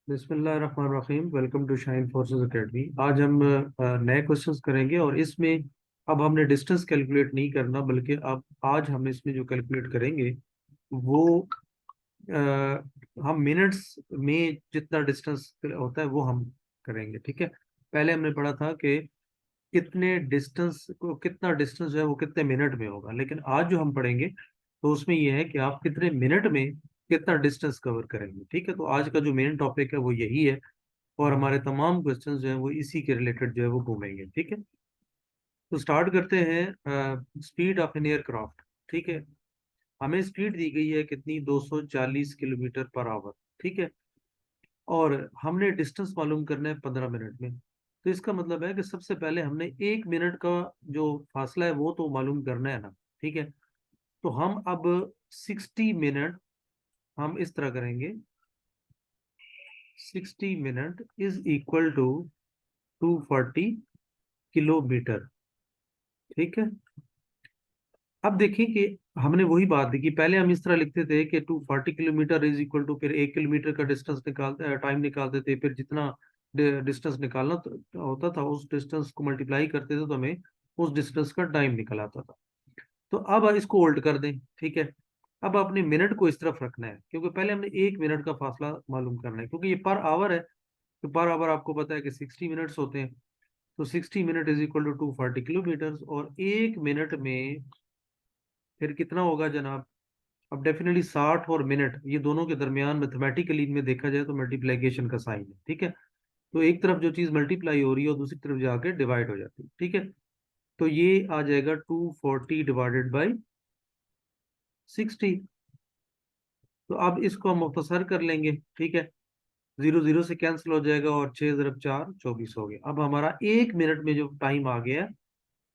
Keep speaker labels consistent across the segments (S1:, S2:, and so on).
S1: बिस्मिल्लाहिर्रहमानिर्रहीम। Welcome to Shine Forces Academy. आज हम नए क्वेश्चंस करेंगे और इसमें अब हमने डिस्टेंस कैलकुलेट नहीं करना, बल्कि अब आज हम इसमें जो कैलकुलेट करेंगे वो अ, हम मिनट्स में जितना डिस्टेंस होता है वो हम करेंगे। ठीक है। पहले हमने पढ़ा था कि कितना डिस्टेंस जो है वो कितने मिनट में होगा, लेकिन आज जो हम पढ़ेंगे तो उसमें ये है कि आप कितने मिनट में कितना डिस्टेंस कवर करेंगे। ठीक है। तो आज का जो मेन टॉपिक है वो यही है और हमारे तमाम क्वेश्चंस जो हैं वो इसी के रिलेटेड जो है वो घूमेंगे। ठीक है। तो स्टार्ट करते हैं। Speed of an aircraft. ठीक है। हमें स्पीड दी गई है कितनी, 240 किलोमीटर पर आवर। ठीक है। और हमने डिस्टेंस मालूम करना है 15 मिनट में। तो इसका मतलब है कि सबसे पहले हमने 1 मिनट का जो फासला है वो तो मालूम करना है ना। ठीक है। तो हम अब 60 मिनट हम इस तरह करेंगे। 60 minute is equal to 240 kilometre. ठीक है। अब देखिए कि हमने वही बात देखी, पहले हम इस तरह लिखते थे कि 240 किलोमीटर इज इक्वल टू, फिर 1 किलोमीटर का डिस्टेंस निकालते टाइम निकालते थे, फिर जितना डिस्टेंस निकालना होता था उस डिस्टेंस को मल्टीप्लाई करते थे तो हमें उस डिस्टेंस का टाइम निकल आता था। तो अब इसको होल्ड कर दें। ठीक है। अब अपने मिनट को इस तरफ रखना है, क्योंकि पहले हमने 1 मिनट का फासला मालूम करना है, क्योंकि ये पर आवर है। तो पर आवर आपको पता है कि 60 मिनट्स होते हैं। तो 60 minute is equal to 240 kilometre, और 1 मिनट में फिर कितना होगा जनाब। अब डेफिनेटली 60 और मिनट ये दोनों के दरमियान मैथमेटिकली इनमें देखा जाए तो मल्टीप्लीकेशन का साइन है। ठीक है। तो एक तरफ जो चीज मल्टीप्लाई हो रही है और दूसरी तरफ जाके डिवाइड हो जाती है। ठीक है। तो ये आ जाएगा 240 डिवाइडेड बाई 60। तो अब इसको हम मुख्तसर कर लेंगे। ठीक है। जीरो जीरो से कैंसिल हो जाएगा और 6 × 4 = 24 हो गया। अब हमारा 1 मिनट में जो टाइम आ गया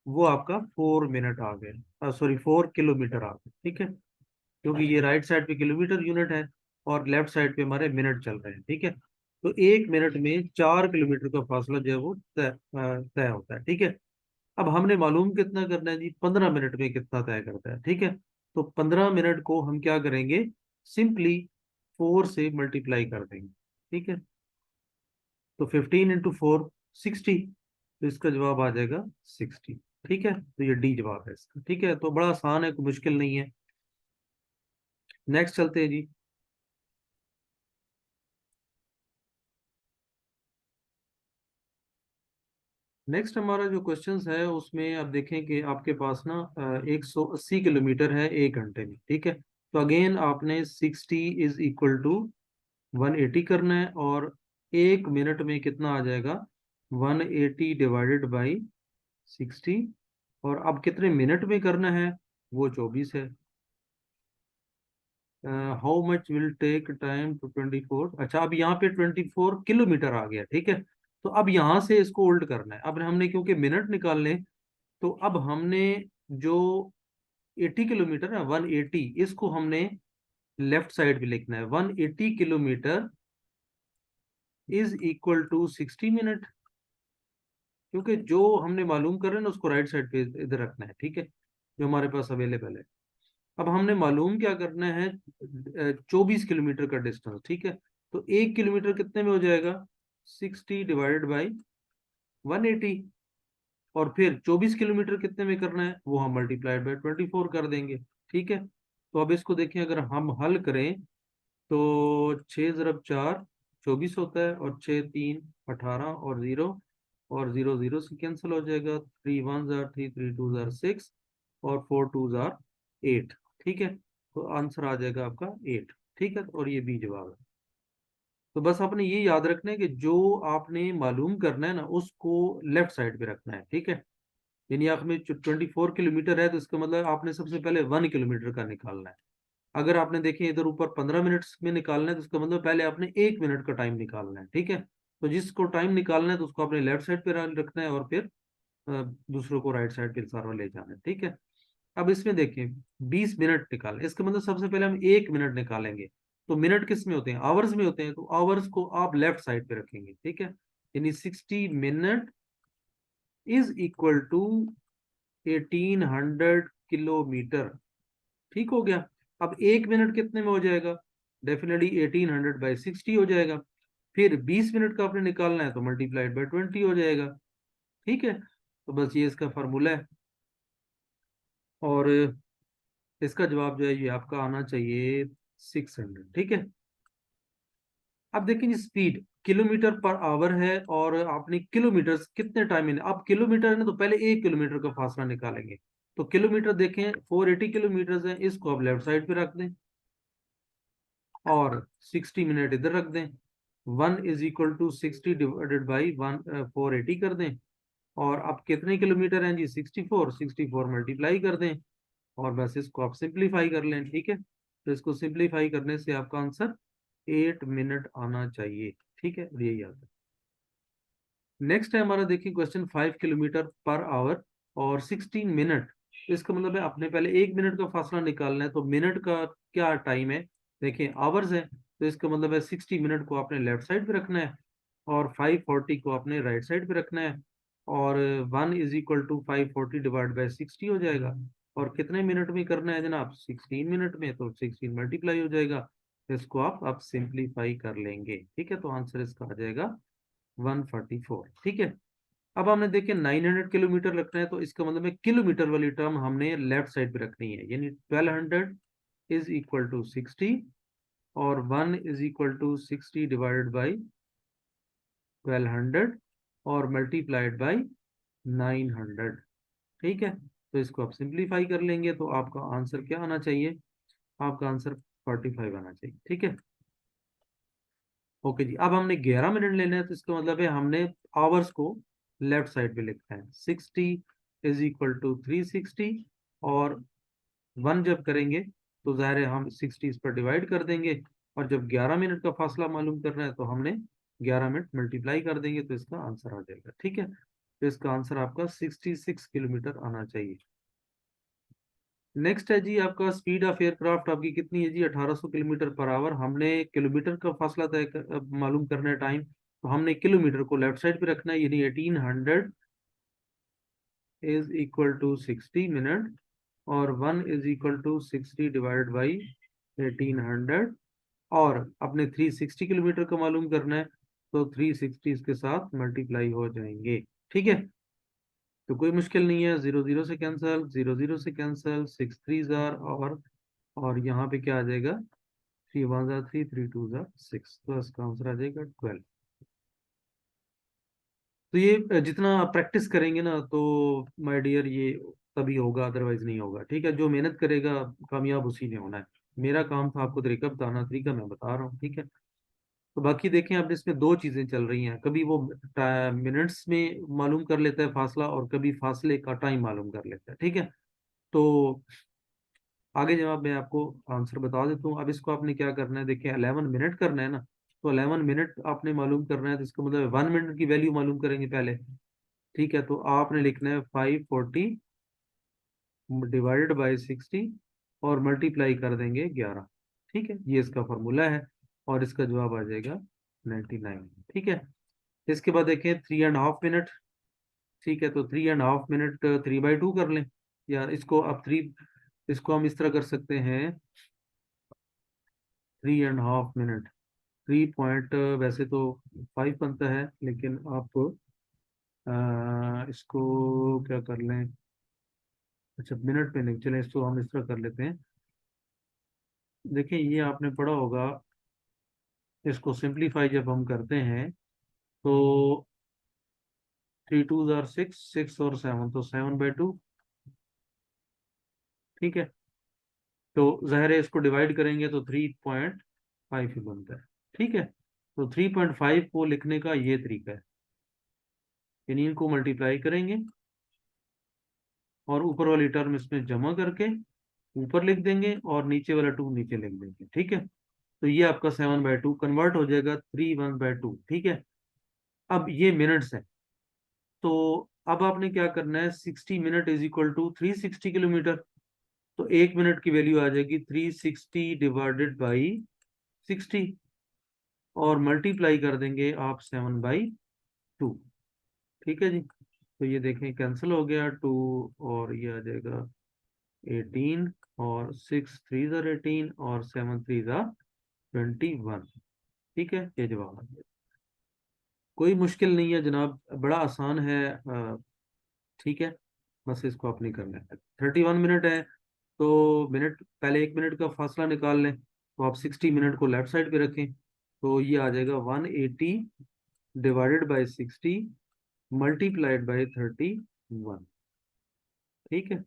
S1: वो आपका 4 मिनट आ गया, सॉरी 4 किलोमीटर आ गया। ठीक है। क्योंकि ये राइट साइड पे किलोमीटर यूनिट है और लेफ्ट साइड पे हमारे मिनट चल रहे हैं। ठीक है। तो 1 मिनट में 4 किलोमीटर का फासला जो है वो तय होता है। ठीक है। अब हमने मालूम कितना करना है जी, 15 मिनट में कितना तय करता है। ठीक है। तो 15 मिनट को हम क्या करेंगे, सिंपली 4 से मल्टीप्लाई कर देंगे। ठीक है। तो 15 × 4 60। तो इसका जवाब आ जाएगा 60। ठीक है। तो ये डी जवाब है इसका। ठीक है। तो बड़ा आसान है, कोई मुश्किल नहीं है। नेक्स्ट चलते हैं जी। नेक्स्ट हमारा जो क्वेश्चंस है उसमें आप देखें कि आपके पास ना 180 किलोमीटर है 1 घंटे में। ठीक है। तो अगेन आपने 60 = 180 करना है, और 1 मिनट में कितना आ जाएगा, 180 डिवाइडेड बाई 60। और अब कितने मिनट में करना है, वो 24 है। How much will take time to 24। अच्छा, अब यहाँ पे 24 किलोमीटर आ गया। ठीक है। तो अब यहाँ से इसको होल्ड करना है। अब हमने क्योंकि मिनट निकालने, तो अब हमने जो 80 किलोमीटर है 180, इसको हमने लेफ्ट साइड पे लिखना है। 180 kilometre is equal to 60 minute, क्योंकि जो हमने मालूम कर रहे हैं ना उसको राइट साइड पे इधर रखना है। ठीक है। जो हमारे पास अवेलेबल है। अब हमने मालूम क्या करना है, 24 किलोमीटर का डिस्टेंस। ठीक है। तो 1 किलोमीटर कितने में हो जाएगा, 60 डिवाइडेड बाई 180। और फिर 24 किलोमीटर कितने में करना है, वो हम मल्टीप्लाइड बाय 24 कर देंगे। ठीक है। तो अब इसको देखें, अगर हम हल करें तो 6 × 4 = 24 होता है, और 6 × 3 = 18, और जीरो, और जीरो जीरो से कैंसिल हो जाएगा। 3 × 1 = 3, 3 × 2 = 6, और 4 × 2 = 8। ठीक है। तो आंसर आ जाएगा आपका 8। ठीक है। और ये बी जवाब है। तो बस आपने ये याद रखना है कि जो आपने मालूम करना है ना उसको लेफ्ट साइड पे रखना है। ठीक है। यानी आप में 24 किलोमीटर है तो इसका मतलब आपने सबसे पहले 1 किलोमीटर का निकालना है। अगर आपने देखें इधर ऊपर 15 मिनट में निकालना है तो इसका मतलब पहले आपने 1 मिनट का टाइम निकालना है। ठीक है। तो जिसको टाइम निकालना है तो उसको आपने लेफ्ट साइड पे रखना है, और फिर दूसरों को राइट साइड पे सारा ले जाना है। ठीक है। अब इसमें देखें 20 मिनट निकालें, इसका मतलब सबसे पहले हम 1 मिनट निकालेंगे। तो मिनट किस में होते हैं, आवर्स में होते हैं, तो आवर्स को आप लेफ्ट साइड पे रखेंगे। ठीक है। यानी 60 minute is equal to 1800 kilometre. ठीक हो गया। अब 1 मिनट कितने में हो जाएगा, डेफिनेटली 1800/60 हो जाएगा। फिर 20 मिनट का आपने निकालना है तो मल्टीप्लाइड बाय 20 हो जाएगा। ठीक है, तो बस ये इसका फॉर्मूला है, और इसका जवाब जो है ये आपका आना चाहिए 600। ठीक है, अब देखिए स्पीड किलोमीटर पर आवर है, और आपने किलोमीटर कितने टाइम में, अब किलोमीटर है ना, तो पहले 1 किलोमीटर का फासला निकालेंगे। तो किलोमीटर देखें 480 किलोमीटर है, इसको आप लेफ्ट साइड पे रख दें और 60 मिनट इधर रख दें। 1 = 60 डिवाइडेड बाई 480 कर दें, और अब कितने किलोमीटर हैं जी, 64, 64 मल्टीप्लाई कर दें, और बस इसको आप सिंप्लीफाई कर लें। ठीक है, तो इसको सिंप्लीफाई करने से आपका आंसर 8 मिनट आना चाहिए। ठीक है, यही आता है। नेक्स्ट है हमारा, देखिए क्वेश्चन, 5 किलोमीटर पर आवर और 16 मिनट। इसका मतलब है अपने पहले 1 मिनट का फासला निकालना है, तो मिनट का क्या टाइम है, देखिए आवर्स है, तो इसका मतलब है 60 मिनट को आपने लेफ्ट साइड पे रखना है, और 540 को आपने राइट साइड पे रखना है, और 1 = 540 डिवाइड बाई 60 हो जाएगा। और कितने मिनट में करना है जनाब, 16 मिनट में, तो 16 मल्टीप्लाई हो जाएगा। इसको आप सिंप्लीफाई कर लेंगे। ठीक है, तो आंसर इसका आ जाएगा 144। ठीक है, अब हमने देखिए 900 किलोमीटर रखना है, तो इसका मतलब है किलोमीटर वाली टर्म हमने लेफ्ट साइड पे रखनी है, यानी 1200 = 60, और 1 = 60 डिवाइडेड बाई 1200 और मल्टीप्लाइड बाई 900। ठीक है, तो इसको आप सिंप्लीफाई कर लेंगे, तो आपका आंसर क्या आना चाहिए, आपका आंसर 45 आना चाहिए। ठीक है, ओके जी। अब हमने 11 मिनट लेने हैं, तो इसका मतलब है हमने आवर्स को लेफ्ट साइड पे लिखना है। 60 = 360, और 1 जब करेंगे तो जाहिर है हम 60 इस पर डिवाइड कर देंगे, और जब 11 मिनट का फासला मालूम करना है तो हमने 11 मिनट मल्टीप्लाई कर देंगे, तो इसका आंसर आ जाएगा। ठीक है, तो इसका आंसर आपका 66 किलोमीटर आना चाहिए। नेक्स्ट है जी आपका, स्पीड ऑफ एयरक्राफ्ट आपकी कितनी है जी, 1800 किलोमीटर पर आवर। हमने किलोमीटर का फासला मालूम करना है टाइम, तो हमने किलोमीटर को लेफ्ट साइड पे रखना है, यानी 1800 = 60 मिनट, और 1 = 60 डिवाइडेड बाई 1800, और अपने 360 किलोमीटर का मालूम करना है, तो 360 इसके साथ मल्टीप्लाई हो जाएंगे। ठीक है, तो कोई मुश्किल नहीं है, 0 0 से कैंसल, 0 0 से कैंसल, 6 3 और यहाँ पे क्या आ जाएगा, 3 1 3, 3 2 6, तो इसका आंसर आ जाएगा 12। तो ये जितना प्रैक्टिस करेंगे ना, तो माय डियर ये तभी होगा, अदरवाइज नहीं होगा। ठीक है, जो मेहनत करेगा कामयाब उसी ने होना है। मेरा काम था आपको तरीका बताना, तरीका मैं बता रहा हूँ। ठीक है, तो बाकी देखें, अब इसमें दो चीजें चल रही हैं, कभी वो मिनट्स में मालूम कर लेता है फासला, और कभी फासले का टाइम मालूम कर लेता है। ठीक है, तो आगे जवाब मैं आपको आंसर बता देता हूँ। अब इसको आपने क्या करना है, देखिए 11 मिनट करना है ना, तो 11 मिनट आपने मालूम करना है, तो इसका मतलब 1 मिनट की वैल्यू मालूम करेंगे पहले। ठीक है, तो आपने लिखना है 540 डिवाइडेड बाई 60, और मल्टीप्लाई कर देंगे 11। ठीक है, ये इसका फॉर्मूला है, और इसका जवाब आ जाएगा 99। ठीक है, इसके बाद देखें 3.5 मिनट। ठीक है, तो 3.5 मिनट 3/2 कर लें, या इसको अब इसको हम इस तरह कर सकते हैं, 3.5 मिनट 3 पॉइंट, वैसे तो 5 बनता है, लेकिन आप इसको क्या कर लें, अच्छा मिनट पे नहीं, चले इसको हम इस तरह कर लेते हैं। देखिए ये आपने पढ़ा होगा, इसको सिंप्लीफाई जब हम करते हैं, तो 3 2 6, 6 और 7, तो 7/2। ठीक है, तो ज़ाहिर है इसको डिवाइड करेंगे तो 3.5 ही बनता है। ठीक है, तो 3.5 को लिखने का ये तरीका है, यानी इनको मल्टीप्लाई करेंगे, और ऊपर वाली टर्म इसमें जमा करके ऊपर लिख देंगे, और नीचे वाला 2 नीचे लिख देंगे। ठीक है, तो ये आपका 7/2 कन्वर्ट हो जाएगा 3 1/2। ठीक है, अब ये मिनट्स है, तो अब आपने क्या करना है, 60 मिनट = 360 किलोमीटर, तो 1 मिनट की वैल्यू आ जाएगी 360 डिवाइडेड बाई 60, और मल्टीप्लाई कर देंगे आप 7/2। ठीक है जी, तो ये देखें कैंसिल हो गया, 2 और ये आ जाएगा 18, और 6 3 ज़ा 18, और 7 3 ज़ा 21। ठीक है, ये जवाब आ गया। कोई मुश्किल नहीं है जनाब, बड़ा आसान है। ठीक है, बस इसको आपने करना है। 31 मिनट है, तो मिनट पहले 1 मिनट का फासला निकाल लें, तो आप 60 मिनट को लेफ्ट साइड पे रखें, तो ये आ जाएगा 180 डिवाइडेड बाई 60 मल्टीप्लाइड बाई 31। ठीक है।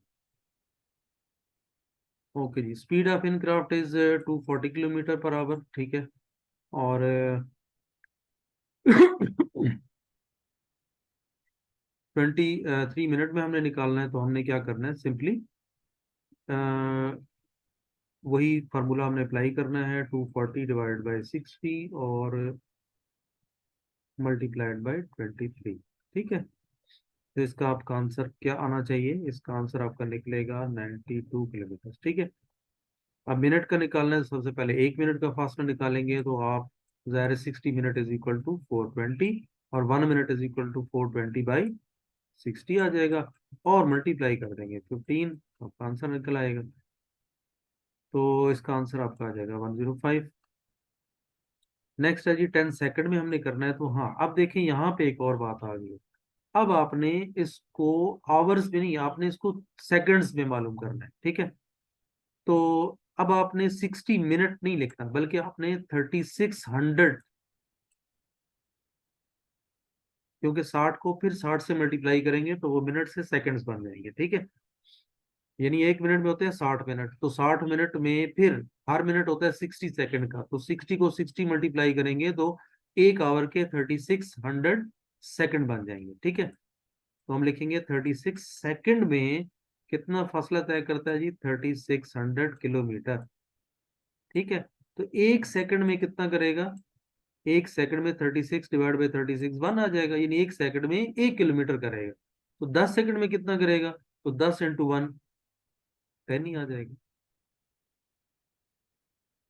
S1: ओके जी, speed of aircraft is 240 kilometre per hour. ठीक है। और 23 मिनट में हमने निकालना है, तो हमने क्या करना है, सिंपली वही फार्मूला हमने अप्लाई करना है, 240 डिवाइड बाई 60 और मल्टीप्लाइड बाई 23। ठीक है। तो इसका आपका आंसर क्या आना चाहिए, इसका आंसर आपका निकलेगा 92 किलोमीटर। ठीक है। अब मिनट का निकालना है, सबसे पहले 1 मिनट का फासला निकालेंगे, तो आप ज़ाहिर 60 मिनट इज इक्वल टू 420, और 1 मिनट इज इक्वल टू 420/60 आ जाएगा, और मल्टीप्लाई कर देंगे 15, आपका आंसर निकल आएगा। तो इसका आंसर आपका आ जाएगा 105। नेक्स्ट है जी 10 सेकंड में हमने करना है, तो हाँ अब देखें यहाँ पे एक और बात आ गई है। अब आपने इसको आवर्स में नहीं, आपने इसको सेकंड्स में मालूम करना है। ठीक है। तो अब आपने 60 मिनट नहीं लिखना, बल्कि आपने 3600, क्योंकि 60 को फिर 60 से मल्टीप्लाई करेंगे तो वो मिनट से सेकंड्स बन जाएंगे। ठीक है। यानी 1 मिनट में होते हैं 60 मिनट, तो 60 मिनट में फिर हर मिनट होता है 60 सेकंड का, तो 60 को 60 मल्टीप्लाई करेंगे तो 1 आवर के 3600 सेकंड बन जाएंगे। ठीक है। तो हम लिखेंगे 36 सेकंड में कितना फासला तय करता है जी, 3600 किलोमीटर। ठीक है। तो 1 सेकंड में कितना करेगा, 1 सेकंड में 36 डिवाइड बाई 36 1 आ जाएगा, यानी 1 सेकंड में 1 किलोमीटर करेगा। तो 10 सेकंड में कितना करेगा, तो 10 × 1 10 ही आ जाएगा।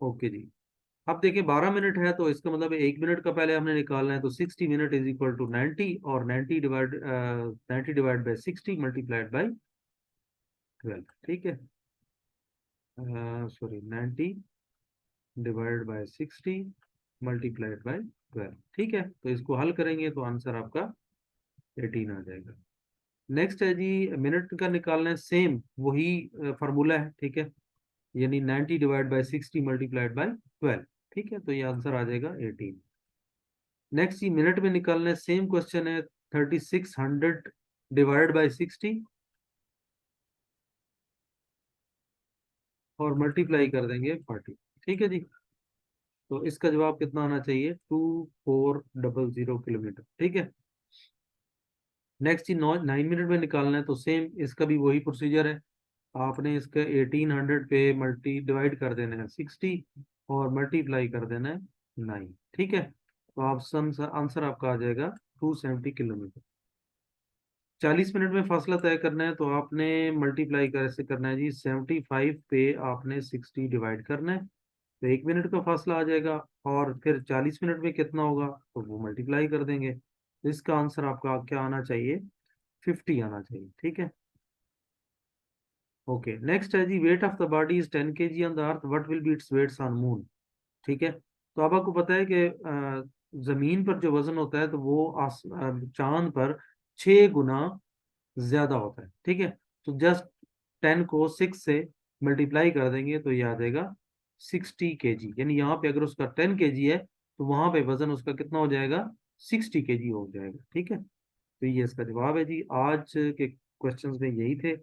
S1: ओके जी। अब देखिए 12 मिनट है, तो इसका मतलब 1 मिनट का पहले हमने निकालना है, तो 60 मिनट इज इक्वल टू 90, और 90 डिवाइड बाई 60 मल्टीप्लाइड बाई 12। ठीक है। Sorry, 90 divide by 60 multiplied by 12। ठीक है। तो इसको हल करेंगे तो आंसर आपका 18 आ जाएगा। नेक्स्ट है जी, मिनट का निकालना है, सेम वही फार्मूला है। ठीक है। यानी 90 डिवाइड बाई 60 मल्टीप्लाइड बाई 12। ठीक है। तो ये आंसर आ जाएगा 18। नेक्स्ट जी मिनट में निकालना है, सेम क्वेश्चन है, 3600 डिवाइड बाई 60 और मल्टीप्लाई कर देंगे 40। ठीक है जी। तो इसका जवाब कितना आना चाहिए, 2400 किलोमीटर। ठीक है। नेक्स्ट जी 9 मिनट में निकालना है, तो सेम इसका भी वही प्रोसीजर है। आपने इसका 1800 पे मल्टी डिवाइड कर देना है 60, और मल्टीप्लाई कर देना है 9। ठीक है। तो ऑप्शन आंसर आपका आ जाएगा 270 किलोमीटर। 40 मिनट में फासला तय करना है, तो आपने मल्टीप्लाई कैसे करना है जी, 75 पे आपने 60 डिवाइड करना है, तो 1 मिनट का फासला आ जाएगा, और फिर 40 मिनट में कितना होगा, तो वो मल्टीप्लाई कर देंगे। तो इसका आंसर आपका क्या आना चाहिए, 50 आना चाहिए। ठीक है। ओके, नेक्स्ट है जी, weight of the body is 10 kg on the earth, what will be its weights on moon. ठीक है। तो अब आपको पता है कि जमीन पर जो वजन होता है, तो वो चांद पर 6 गुना ज्यादा होता है। ठीक है। तो जस्ट 10 को 6 से मल्टीप्लाई कर देंगे, तो ये आ जाएगा 60 kg। यानी यहाँ पे अगर उसका 10 kg है, तो वहां पे वजन उसका कितना हो जाएगा, 60 kg हो जाएगा। ठीक है। तो ये इसका जवाब है जी। आज के क्वेश्चंस में यही थे,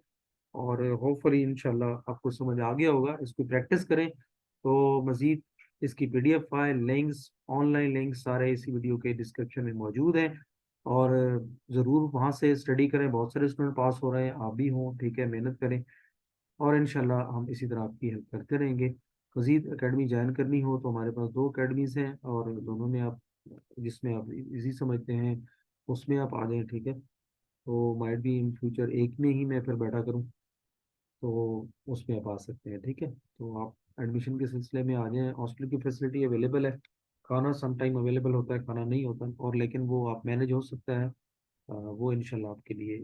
S1: और होपफुली इंशाल्लाह आपको समझ आ गया होगा। इसको प्रैक्टिस करें, तो मजीद इसकी PDF file, links, online links सारे इसी वीडियो के डिस्क्रिप्शन में मौजूद हैं, और ज़रूर वहाँ से स्टडी करें। बहुत सारे स्टूडेंट पास हो रहे हैं, आप भी हों। ठीक है, मेहनत करें, और इंशाल्लाह हम इसी तरह आपकी हेल्प करते रहेंगे। मजीद एकेडमी ज्वाइन करनी हो तो हमारे पास 2 अकेडमीज़ हैं, और दोनों में आप, जिसमें आप इजी समझते हैं उसमें आप आ जाएं। ठीक है। तो माइट भी इन फ्यूचर एक में ही मैं फिर बैठा करूं, तो उसमें आप आ सकते हैं। ठीक है। तो आप एडमिशन के सिलसिले में आ जाएं। हॉस्टल की फैसिलिटी अवेलेबल है, खाना सम टाइम अवेलेबल होता है, खाना नहीं होता, और लेकिन वो आप मैनेज हो सकता है। वो इंशाल्लाह आपके लिए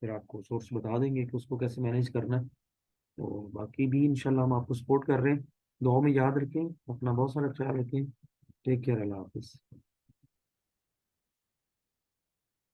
S1: फिर आपको सोर्स बता देंगे कि उसको कैसे मैनेज करना है। तो बाकी भी इंशाल्लाह हम आपको सपोर्ट कर रहे हैं। दुआ में याद रखें, अपना बहुत सारा ख्याल रखें। टेक केयर, अल्लाह हाफिज़।